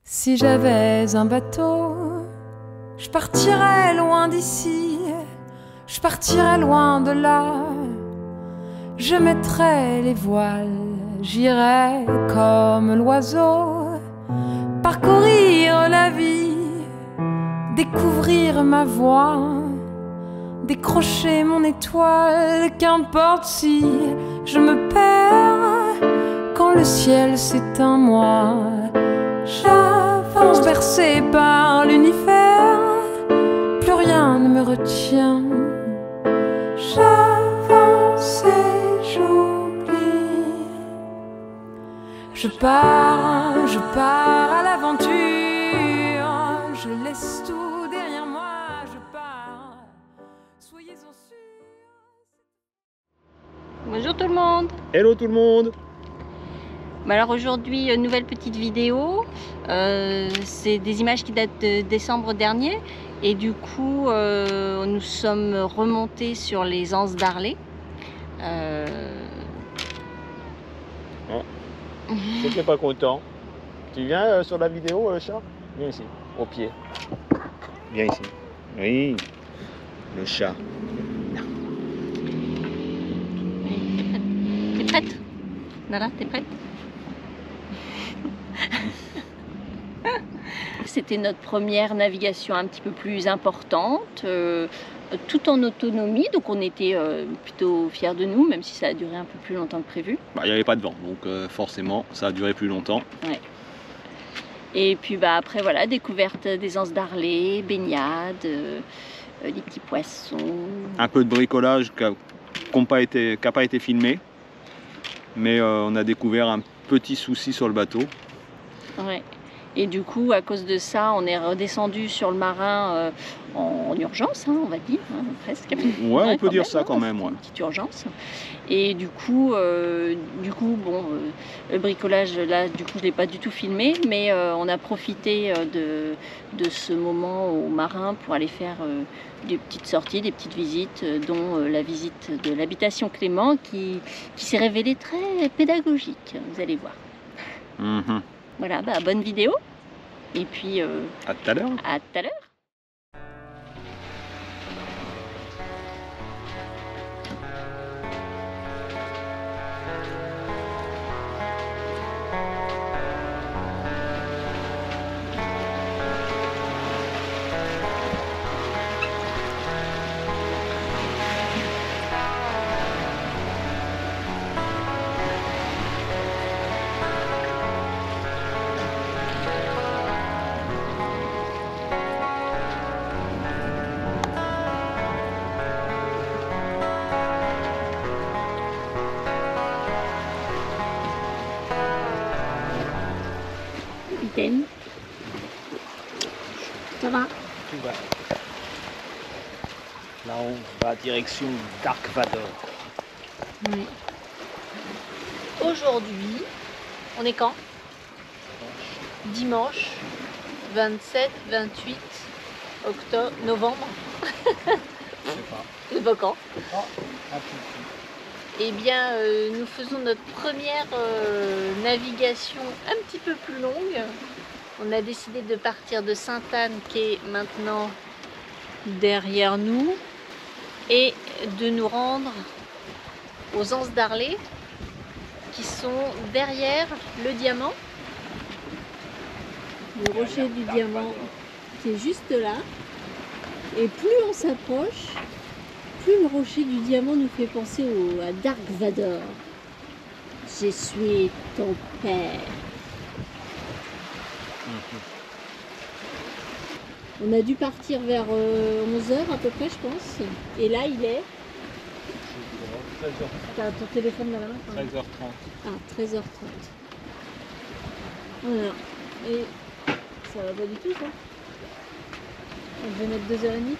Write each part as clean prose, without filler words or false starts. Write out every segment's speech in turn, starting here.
Si j'avais un bateau, je partirais loin d'ici, je partirais loin de là. Je mettrais les voiles, j'irais comme l'oiseau, parcourir la vie, découvrir ma voie, décrocher mon étoile, qu'importe si je me perds quand le ciel s'éteint, moi j'avance bercé par l'univers, plus rien ne me retient. J'avance et j'oublie. Je pars à l'aventure, je laisse tout derrière moi, je pars. Soyez-en sûrs. Bonjour tout le monde. Hello tout le monde. Alors aujourd'hui, une nouvelle petite vidéo. C'est des images qui datent de décembre dernier. Et du coup, nous sommes remontés sur les anses d'Arlé. Oh. J'étais pas content. Tu viens sur la vidéo, le chat? Viens ici, au pied. Viens ici. Oui, le chat. T'es prête? Nala, t'es prête? C'était notre première navigation un petit peu plus importante, tout en autonomie, donc on était plutôt fiers de nous, même si ça a duré un peu plus longtemps que prévu. Il n'y avait pas de vent, donc forcément ça a duré plus longtemps. Ouais. Et puis après voilà, découverte des anses d'Arlé, baignade, les petits poissons. Un peu de bricolage qui n'a pas été filmé, mais on a découvert un petit souci sur le bateau. Ouais. Et du coup, à cause de ça, on est redescendu sur le marin en urgence, hein, on va dire, hein, presque. Ouais, on peut dire ça quand même. Ouais. Une petite urgence. Et du coup bon, le bricolage, là, du coup, je ne l'ai pas du tout filmé, mais on a profité de ce moment au marin pour aller faire des petites sorties, des petites visites, dont la visite de l'habitation Clément, qui s'est révélée très pédagogique, vous allez voir. Mm-hmm. Voilà, bonne vidéo. Et puis à tout à l'heure. À tout à l'heure. Ça va? Tout va. Là on va direction Dark Vador. Oui. Aujourd'hui, on est quand? Dimanche 27, 28 octobre, novembre. Je sais pas. C'est pas quand? Oh, un petit. Eh bien, nous faisons notre première navigation un petit peu plus longue. On a décidé de partir de Sainte-Anne, qui est maintenant derrière nous, et de nous rendre aux anses d'Arlé, qui sont derrière le diamant. Le rocher du diamant qui est juste là. Et plus on s'approche, plus le rocher du diamant nous fait penser à Dark Vador. Je suis ton père. On a dû partir vers 11h à peu près, je pense. Et là, il est... 13h30. T'as ton téléphone dans la main? 13h30. Ah, 13h30. Voilà. Et ça va pas du tout, ça. On devait mettre 2h30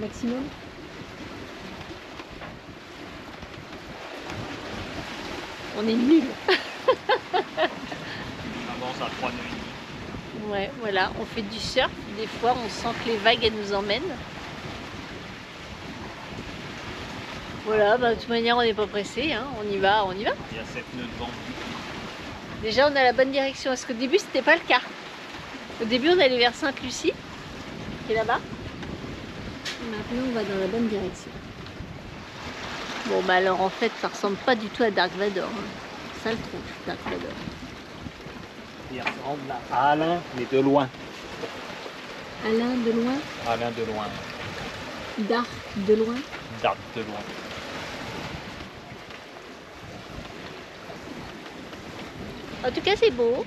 maximum. On est nuls. On avance à 3h30. Ouais, voilà, on fait du surf. Des fois, on sent que les vagues, elles nous emmènent. Voilà, de toute manière, on n'est pas pressé, hein. On y va, on y va. Il y a 7 nœuds de vent. Déjà, on a la bonne direction. Parce qu'au début, c'était pas le cas. Au début, on allait vers Sainte-Lucie, qui est là-bas. Maintenant, on va dans la bonne direction. Bon, bah alors, en fait, ça ressemble pas du tout à Dark Vador. Hein. Ça le trouve, Dark Vador. Il ressemble à Alain, mais de loin. Alain de loin. Alain de loin. Dark de loin. Dark de loin. En tout cas, c'est beau.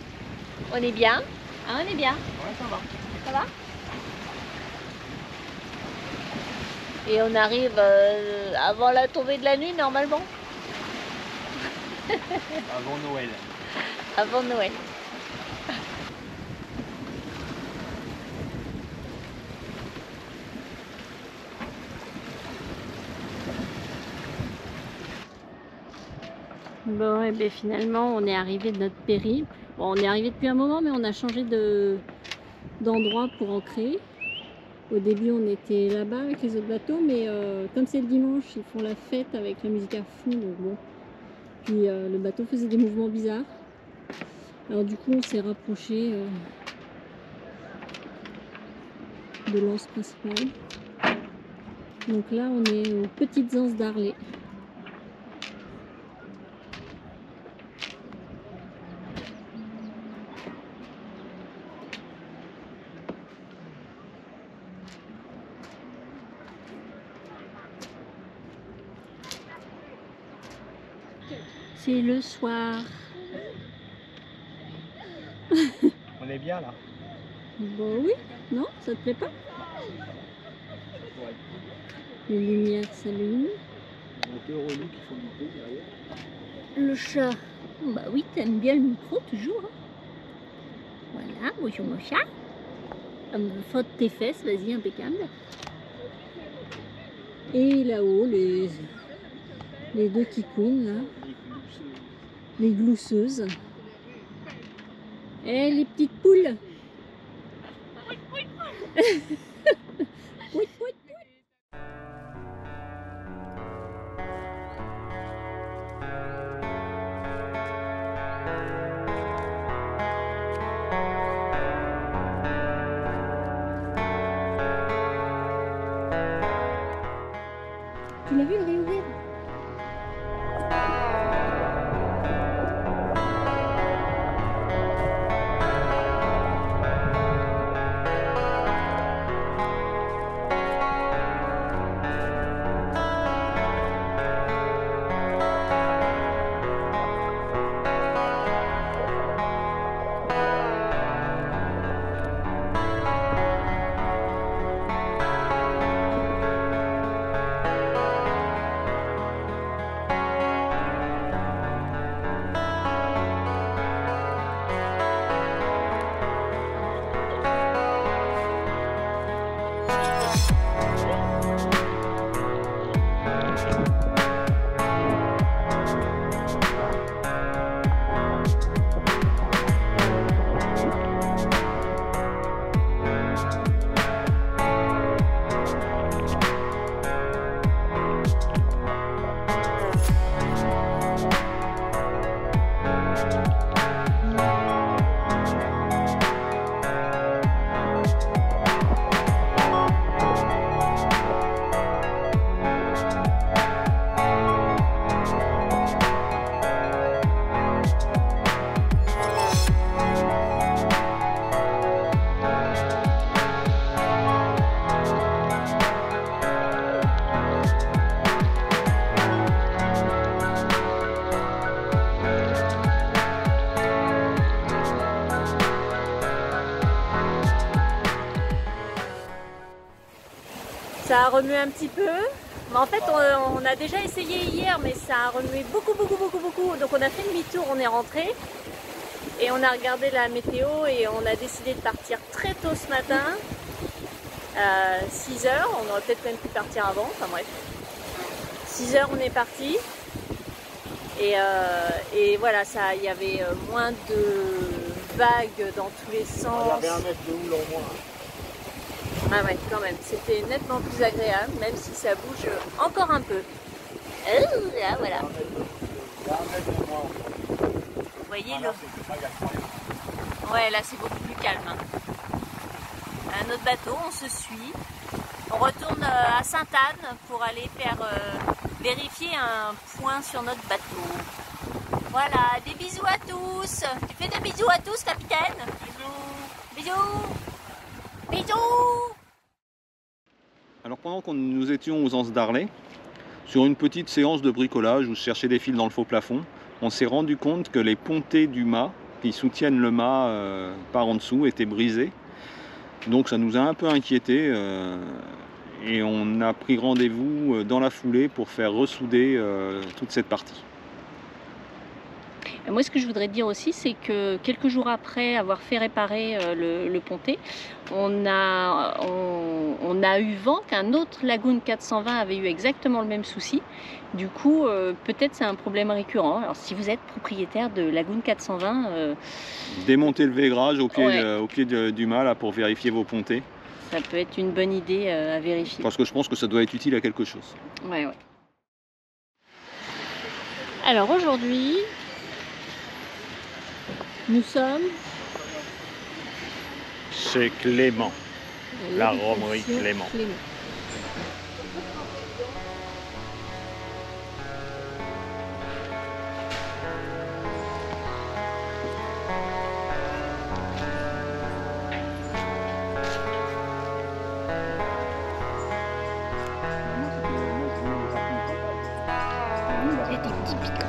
On est bien. Ah, on est bien. Ouais, ça va. Ça va? Et on arrive avant la tombée de la nuit, normalement. Avant Noël. Avant Noël. Bon, et bien finalement, on est arrivé de notre périple. Bon, on est arrivé depuis un moment, mais on a changé d'endroit pour ancrer. Au début, on était là-bas avec les autres bateaux, mais comme c'est le dimanche, ils font la fête avec la musique à fond, donc bon. Puis le bateau faisait des mouvements bizarres. Alors du coup, on s'est rapproché de l'anse principale. Donc là, on est aux petites anses d'Arlet. C'est le soir. On est bien là. Bon oui, non, ça te plaît pas? Les lumières s'allument. Le chat. Bah oui, t'aimes bien le micro toujours. Hein. Voilà, bonjour mon chat. Frotte tes fesses, vas-y, impeccable. Et là-haut, les deux kikouines là. Les glousseuses. Et les petites poules. Tu l'as vu le réouvrir? Ça a remué un petit peu, mais en fait on a déjà essayé hier, mais ça a remué beaucoup. Donc on a fait demi-tour, on est rentré et on a regardé la météo et on a décidé de partir très tôt ce matin, à 6 h. On aurait peut-être même pu partir avant, enfin bref. 6 h on est parti et voilà, il y avait moins de vagues dans tous les sens. Il y avait 1 mètre de houle en moins. Ah ouais, quand même, c'était nettement plus agréable, même si ça bouge encore un peu. Là, voilà. voyez le... Ouais, là c'est beaucoup plus calme. Hein. Notre bateau, on se suit. On retourne à Sainte-Anne pour aller faire vérifier un point sur notre bateau. Voilà, des bisous à tous. Tu fais des bisous à tous, capitaine? Bisous. Bisous. Bisous. Alors pendant que nous étions aux Anses d'Arlet, sur une petite séance de bricolage où je cherchais des fils dans le faux plafond, on s'est rendu compte que les pontées du mât qui soutiennent le mât par en dessous étaient brisées. Donc ça nous a un peu inquiétés et on a pris rendez-vous dans la foulée pour faire ressouder toute cette partie. Moi, ce que je voudrais dire aussi, c'est que quelques jours après avoir fait réparer le pontet, on a eu vent qu'un autre Lagoon 420 avait eu exactement le même souci. Du coup, peut-être c'est un problème récurrent. Alors, si vous êtes propriétaire de Lagoon 420... démontez le vaigrage au pied du mât là, pour vérifier vos pontets. Ça peut être une bonne idée à vérifier. Parce que je pense que ça doit être utile à quelque chose. Ouais. Alors aujourd'hui... Nous sommes chez Clément, la romerie Clément. Il y a des petits piquants.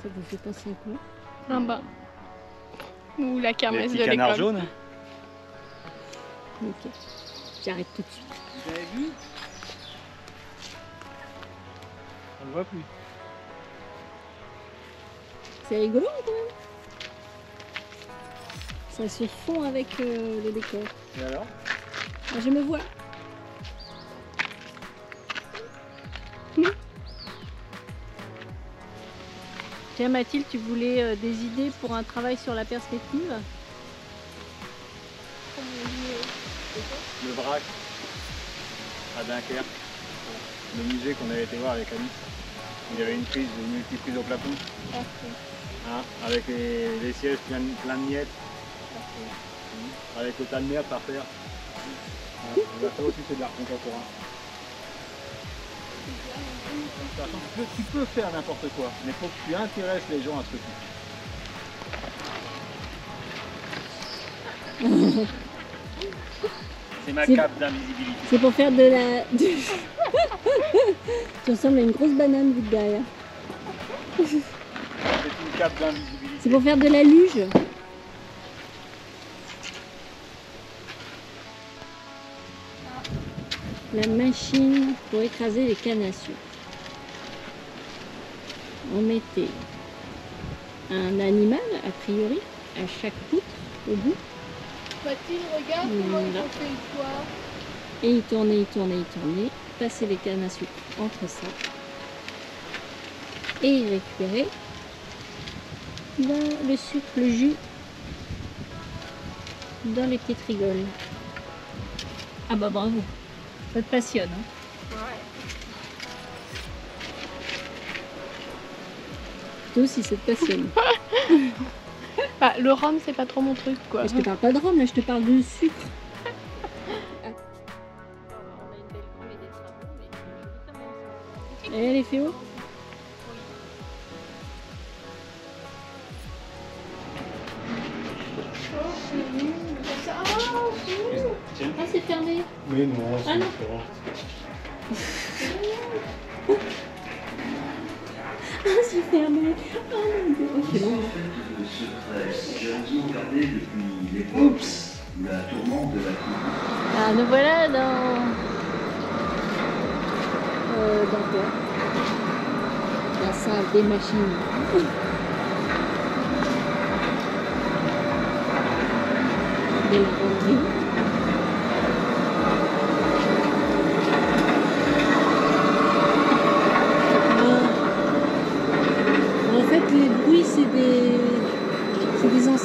Ça vous fait penser à quoi? Un bain. Ou la kermesse de canards l'école. jaunes. Ok, j'arrête tout de suite. Vous avez vu? On ne voit plus. C'est rigolo quand même. Ça se fond avec le décor. Et alors? Ah, je me vois. Tiens Mathilde, tu voulais des idées pour un travail sur la perspective? Le vrac à Dunkerque, le musée qu'on avait été voir avec Alice. Il y avait une multiprise au plafond, hein, avec les sièges plein de miettes, avec le tas de merde par terre. Ça aussi c'est de l'art contemporain. Tu peux faire n'importe quoi, mais il faut que tu intéresses les gens à ce que tu fais. C'est ma cape d'invisibilité. C'est pour faire de la... Tu ressembles à une grosse banane vue de derrière. C'est une cape d'invisibilité. C'est pour faire de la luge. La machine pour écraser les cannes à sucre. On mettait un animal, a priori, à chaque poutre au bout. Mathilde, regarde comment ils ont fait le toit. Et il tournait, passer les cannes à sucre entre ça. Et il récupérait le sucre, le jus, dans les petites rigoles. Ah bah bravo, ça te passionne. Hein. Ouais. Toi aussi, ça te passionne. Bah, le rhum, c'est pas trop mon truc, quoi. Mais je te parle pas de rhum, là, je te parle de sucre. Et elle est fait où? Ah, c'est fermé. Mais non, Ah non. Ah, c'est fermé. Oh mon Dieu. Ok, bon. Oups. Ah, nous voilà dans quoi? La salle des machines. Belle grande.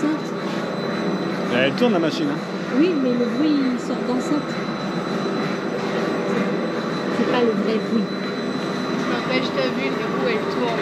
d'enceinte. Elle tourne la machine. Hein. Oui, mais le bruit il sort d'enceinte. C'est pas le vrai bruit. N'empêche, t'as vu, du coup, elle tourne.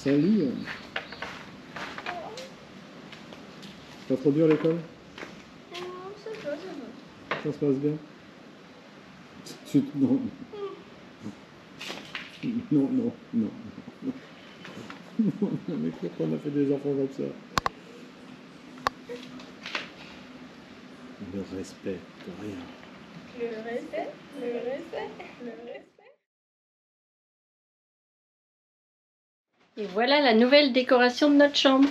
Salut. Pas trop dur l'école? Ça se passe bien. Non. Non, non, non. Non, mais pourquoi on a fait des enfants comme ça? Le respect, de rien. Le respect, le respect, le respect. Et voilà la nouvelle décoration de notre chambre.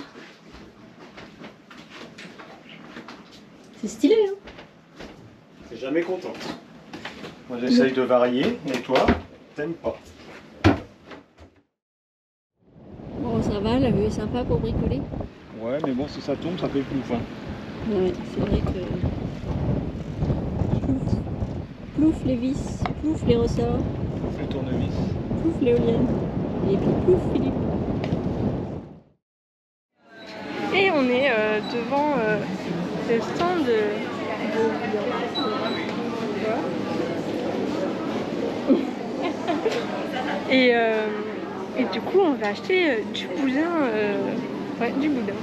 C'est stylé, hein? T'es jamais contente. Moi j'essaye de varier, et toi, t'aimes pas. Bon, ça va, la vue est sympa pour bricoler. Ouais, mais bon, si ça tombe, ça fait plouf. Hein. Ouais, c'est vrai que... Plouf les vis, plouf les ressorts, Plouf les tournevis. plouf l'éolienne. Et puis plouf Philippe. Et on est devant le stand de et du coup on va acheter du boudin, ouais, du boudin.